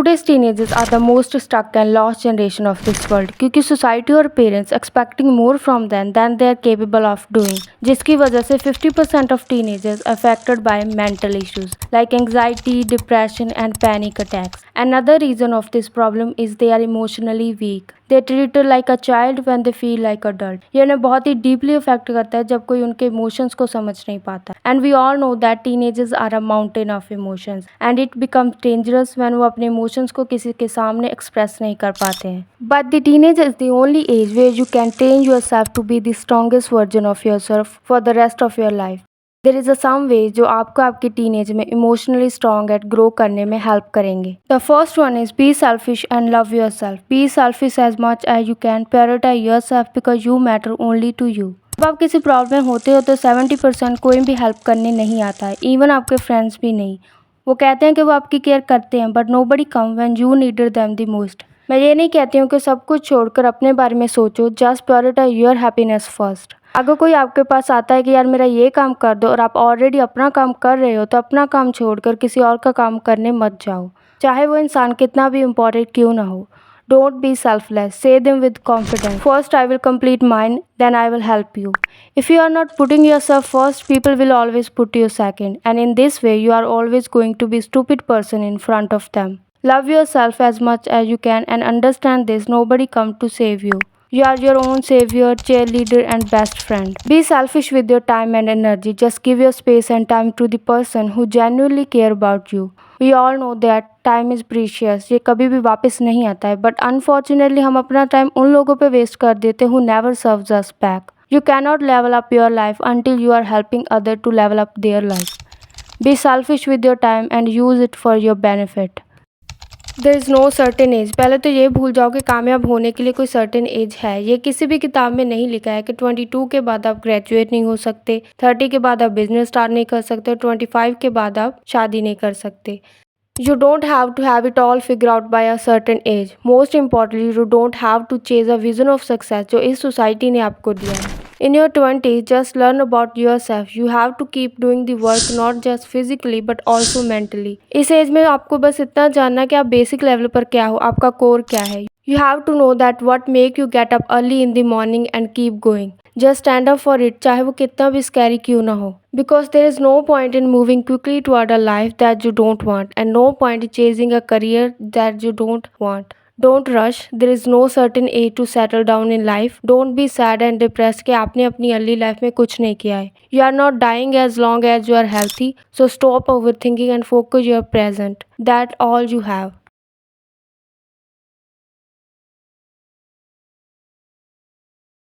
Today's teenagers are the most stuck and lost generation of this world क्योंकि society और parents expecting more from them than they are capable of doing, जिसकी वजह से 50% of teenagers affected by mental issues like anxiety, depression and panic attacks. Another reason of this problem is they are emotionally weak. They treated like a child when they feel like adult. ये उन्हें बहुत ही deeply affect करता है जब कोई उनके emotions को समझ नहीं पाता. And we all know that teenagers are a mountain of emotions and it becomes dangerous when वो अपने इमोशंस को किसी के सामने एक्सप्रेस नहीं कर पाते हैं. But the teenage is the only age where you can train yourself to be the strongest version of yourself for the rest of your life. There is a some way जो आपको आपकी teenage में emotionally strong eight grow करने में help करेंगे. The first one is be selfish and love yourself. Be selfish as much as you can. Prioritise yourself because you matter only to you. जब आप किसी problem में होते हो तो 70% कोई भी हेल्प करने नहीं आता है, इवन आपके फ्रेंड्स भी नहीं. वो कहते हैं कि वो आपकी केयर करते हैं but nobody come when you needed them the most. मैं ये नहीं कहती हूँ कि सब कुछ छोड़कर अपने बारे में सोचो, just prioritise your happiness first. अगर कोई आपके पास आता है कि यार मेरा ये काम कर दो और आप ऑलरेडी अपना काम कर रहे हो तो अपना काम छोड़कर किसी और का काम करने मत जाओ, चाहे वो इंसान कितना भी इम्पोर्टेंट क्यों ना हो. Don't be selfless. Say them with confidence. First, I will complete mine, then I will help you. If you are not putting yourself first, people will always put you second. And in this way, you are always going to be a stupid person in front of them. Love yourself as much as you can and understand this. Nobody come to save you. You are your own savior, cheerleader and best friend. Be selfish with your time and energy. Just give your space and time to the person who genuinely care about you. We all know that time is precious. ये कभी भी वापस नहीं आता है, but unfortunately हम अपना time उन लोगों पे वेस्ट कर देते who never serves us back. You cannot level up your life until you are helping others to level up their life. Be selfish with your time and use it for your benefit. There is no certain age. पहले तो ये भूल जाओ कि कामयाब होने के लिए कोई सर्टेन एज है. ये किसी भी किताब में नहीं लिखा है कि 22 के बाद आप ग्रेजुएट नहीं हो सकते, 30 के बाद आप बिजनेस स्टार्ट नहीं कर सकते और 25 के बाद आप शादी नहीं कर सकते. You don't have to have it all figured out by a certain age. Most importantly, you don't have to chase a vision of success जो इस सोसाइटी ने आपको दिया है. In your 20s, just learn about yourself. You have to keep doing the work not just physically but also mentally. इस as में आपको बस इतना जानना कि आप बेसिक लेवल पर क्या हो, आपका कोर क्या है. You have to know that what make you get up early in the morning and keep going. Just stand up for it, चाहे वो कितना भी स्कैरी क्यों ना हो. Because there is no point in moving quickly toward a life that you don't want and no point in chasing a career that you don't want. Don't rush. There is no certain age to settle down in life. Don't be sad and depressed कि आपने अपनी early life में कुछ नहीं किया है. You are not dying as long as you are healthy. So stop overthinking and focus your present. That's all you have.